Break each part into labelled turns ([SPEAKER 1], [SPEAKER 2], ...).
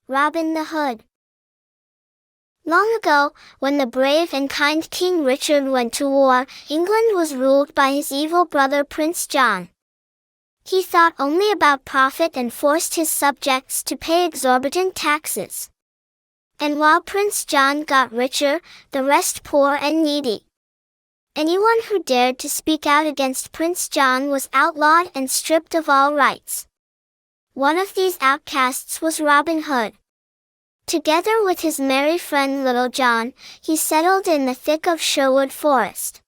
[SPEAKER 1] Robin the Hood. Long ago, when the brave and kind King Richard went to war, England was ruled by his evil brother Prince John. He thought only about profit and forced his subjects to pay exorbitant taxes. And while Prince John got richer, the rest poor and needy. Anyone who dared to speak out against Prince John was outlawed and stripped of all rights. One of these outcasts was Robin Hood. Together with his merry friend Little John, he settled in the thick of Sherwood Forest.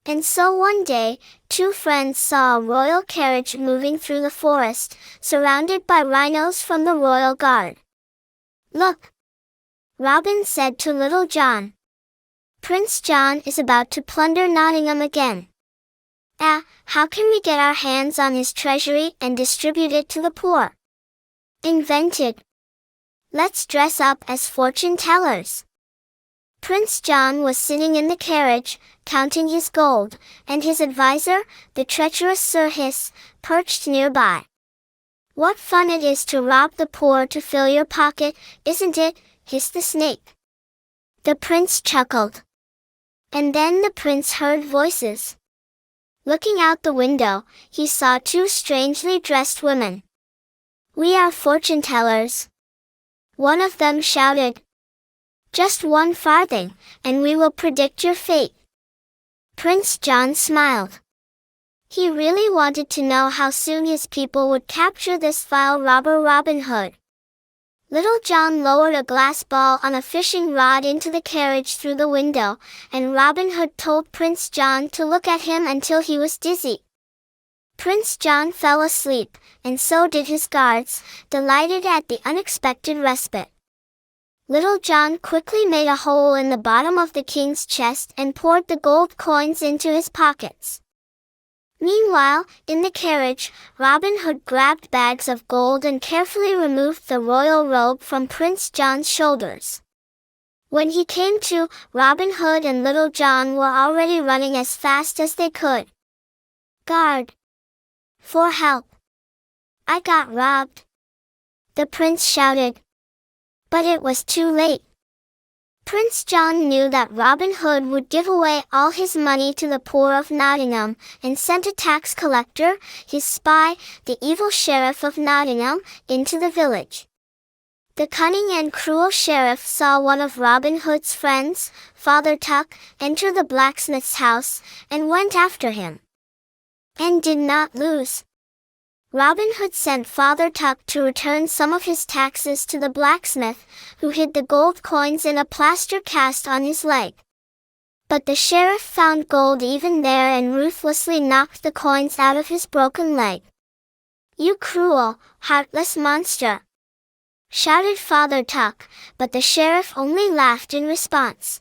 [SPEAKER 1] And so one day, two friends saw a royal carriage moving through the forest, surrounded by rhinos from the royal guard. "Look," Robin said to Little John. "Prince John is about to plunder Nottingham again. How can we get our hands on his treasury and distribute it to the poor?" "Invented. Let's dress up as fortune tellers." Prince John was sitting in the carriage, counting his gold, and his advisor, the treacherous Sir Hiss, perched nearby. "What fun it is to rob the poor to fill your pocket, isn't it?" hissed the snake. The prince chuckled. And then the prince heard voices. Looking out the window, he saw two strangely dressed women. "We are fortune tellers," one of them shouted. "Just 1 farthing, and we will predict your fate." Prince John smiled. He really wanted to know how soon his people would capture this vile robber Robin Hood. Little John lowered a glass ball on a fishing rod into the carriage through the window, and Robin Hood told Prince John to look at him until he was dizzy. Prince John fell asleep, and so did his guards, delighted at the unexpected respite. Little John quickly made a hole in the bottom of the king's chest and poured the gold coins into his pockets. Meanwhile, in the carriage, Robin Hood grabbed bags of gold and carefully removed the royal robe from Prince John's shoulders. When he came to, Robin Hood and Little John were already running as fast as they could. "Guard! For help! I got robbed!" the prince shouted. But it was too late. Prince John knew that Robin Hood would give away all his money to the poor of Nottingham, and sent a tax collector, his spy, the evil sheriff of Nottingham, into the village. The cunning and cruel sheriff saw one of Robin Hood's friends, Father Tuck, enter the blacksmith's house, and went after him. And did not lose. Robin Hood sent Father Tuck to return some of his taxes to the blacksmith, who hid the gold coins in a plaster cast on his leg. But the sheriff found gold even there and ruthlessly knocked the coins out of his broken leg. "You cruel, heartless monster!" shouted Father Tuck, but the sheriff only laughed in response.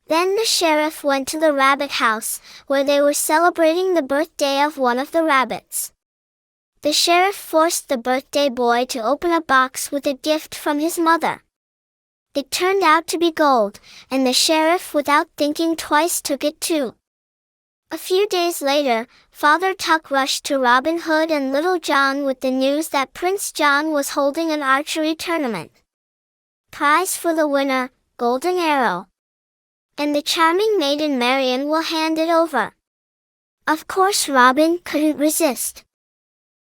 [SPEAKER 1] Then the sheriff went to the rabbit house, where they were celebrating the birthday of one of the rabbits. The sheriff forced the birthday boy to open a box with a gift from his mother. It turned out to be gold, and the sheriff without thinking twice took it too. A few days later, Father Tuck rushed to Robin Hood and Little John with the news that Prince John was holding an archery tournament. Prize for the winner, golden arrow. And the charming maiden Marian will hand it over. Of course Robin couldn't resist.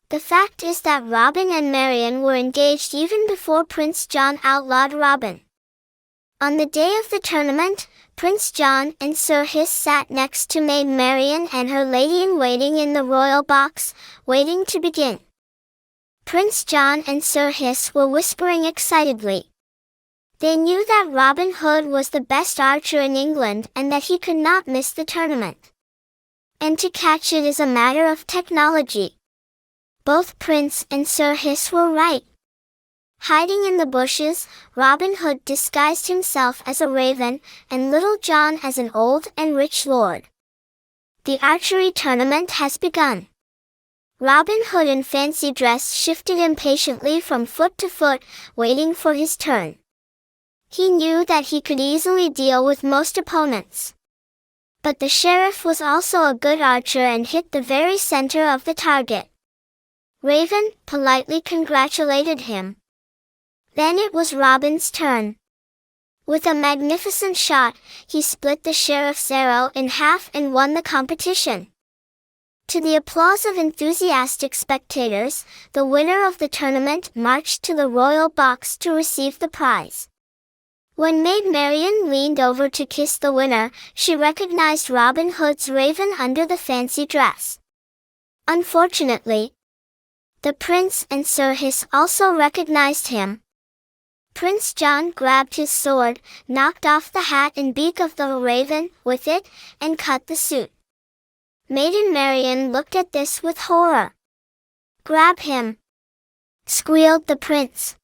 [SPEAKER 1] The fact is that Robin and Marian were engaged even before Prince John outlawed Robin. On the day of the tournament, Prince John and Sir Hiss sat next to Maid Marian and her lady-in-waiting in the royal box, waiting to begin. Prince John and Sir Hiss were whispering excitedly. They knew that Robin Hood was the best archer in England and that he could not miss the tournament. And to catch it is a matter of technology. Both Prince and Sir Hiss were right. Hiding in the bushes, Robin Hood disguised himself as a raven, and Little John as an old and rich lord. The archery tournament has begun. Robin Hood in fancy dress shifted impatiently from foot to foot, waiting for his turn. He knew that he could easily deal with most opponents. But the sheriff was also a good archer and hit the very center of the target. Raven politely congratulated him. Then it was Robin's turn. With a magnificent shot, he split the sheriff's arrow in half and won the competition. To the applause of enthusiastic spectators, the winner of the tournament marched to the royal box to receive the prize. When Maid Marian leaned over to kiss the winner, she recognized Robin Hood's raven under the fancy dress. Unfortunately, the prince and Sir Hiss also recognized him. Prince John grabbed his sword, knocked off the hat and beak of the raven with it, and cut the suit. Maiden Marian looked at this with horror. "Grab him!" squealed the prince.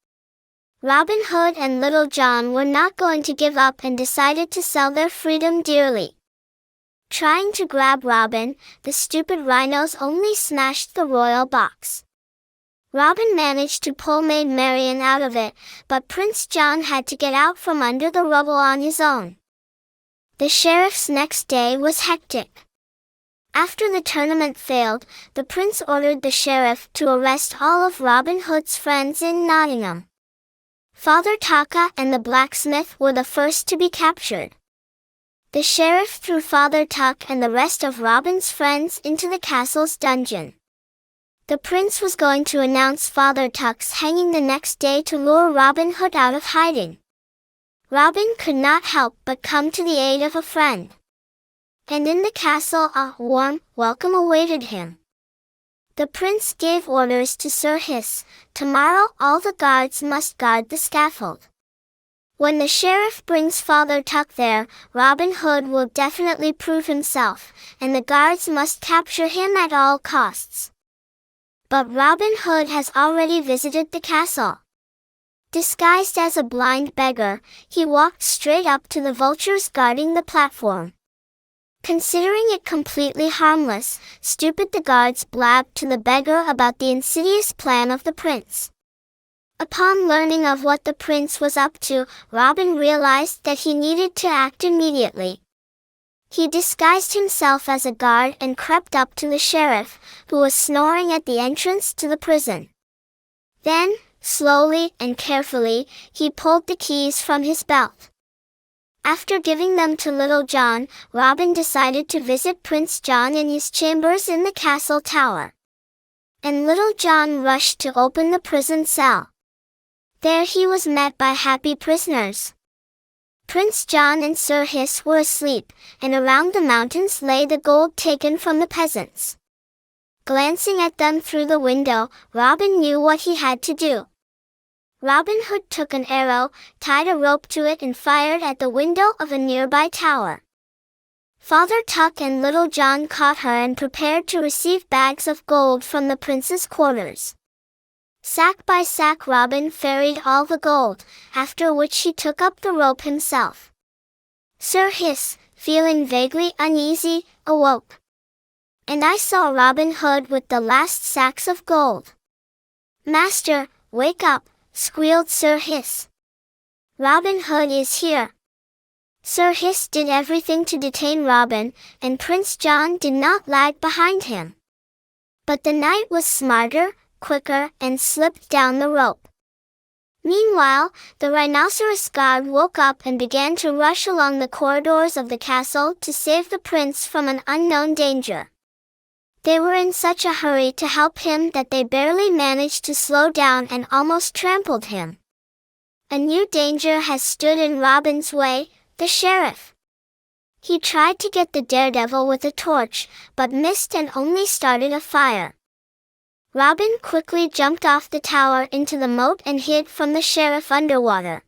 [SPEAKER 1] Robin Hood and Little John were not going to give up and decided to sell their freedom dearly. Trying to grab Robin, the stupid rhinos only smashed the royal box. Robin managed to pull Maid Marian out of it, but Prince John had to get out from under the rubble on his own. The sheriff's next day was hectic. After the tournament failed, the prince ordered the sheriff to arrest all of Robin Hood's friends in Nottingham. Father Taka and the blacksmith were the first to be captured. The sheriff threw Father Tuck and the rest of Robin's friends into the castle's dungeon. The prince was going to announce Father Tuck's hanging the next day to lure Robin Hood out of hiding. Robin could not help but come to the aid of a friend. And in the castle a warm welcome awaited him. The prince gave orders to Sir Hiss. "Tomorrow all the guards must guard the scaffold. When the sheriff brings Father Tuck there, Robin Hood will definitely prove himself, and the guards must capture him at all costs." But Robin Hood has already visited the castle. Disguised as a blind beggar, he walked straight up to the vultures guarding the platform. Considering it completely harmless, stupid the guards blabbed to the beggar about the insidious plan of the prince. Upon learning of what the prince was up to, Robin realized that he needed to act immediately. He disguised himself as a guard and crept up to the sheriff, who was snoring at the entrance to the prison. Then, slowly and carefully, he pulled the keys from his belt. After giving them to Little John, Robin decided to visit Prince John in his chambers in the castle tower. And Little John rushed to open the prison cell. There he was met by happy prisoners. Prince John and Sir Hiss were asleep, and around the mountains lay the gold taken from the peasants. Glancing at them through the window, Robin knew what he had to do. Robin Hood took an arrow, tied a rope to it and fired at the window of a nearby tower. Father Tuck and Little John caught her and prepared to receive bags of gold from the prince's quarters. Sack by sack Robin ferried all the gold, after which he took up the rope himself. Sir Hiss, feeling vaguely uneasy, awoke. "And I saw Robin Hood with the last sacks of gold." "Master, wake up," squealed Sir Hiss. "Robin Hood is here." Sir Hiss did everything to detain Robin, and Prince John did not lag behind him. But the knight was smarter, quicker, and slipped down the rope. Meanwhile, the rhinoceros guard woke up and began to rush along the corridors of the castle to save the prince from an unknown danger. They were in such a hurry to help him that they barely managed to slow down and almost trampled him. A new danger has stood in Robin's way, the sheriff. He tried to get the daredevil with a torch, but missed and only started a fire. Robin quickly jumped off the tower into the moat and hid from the sheriff underwater.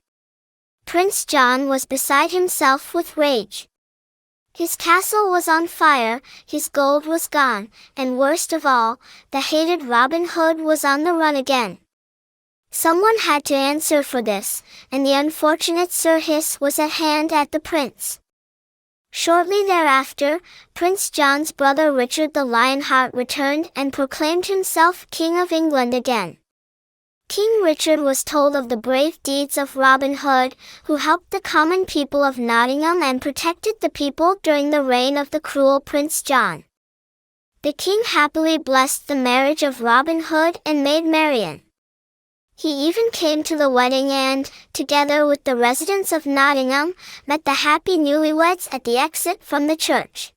[SPEAKER 1] Prince John was beside himself with rage. His castle was on fire, his gold was gone, and worst of all, the hated Robin Hood was on the run again. Someone had to answer for this, and the unfortunate Sir Hiss was at hand at the prince. Shortly thereafter, Prince John's brother Richard the Lionheart returned and proclaimed himself King of England again. King Richard was told of the brave deeds of Robin Hood, who helped the common people of Nottingham and protected the people during the reign of the cruel Prince John. The king happily blessed the marriage of Robin Hood and Maid Marian. He even came to the wedding and, together with the residents of Nottingham, met the happy newlyweds at the exit from the church.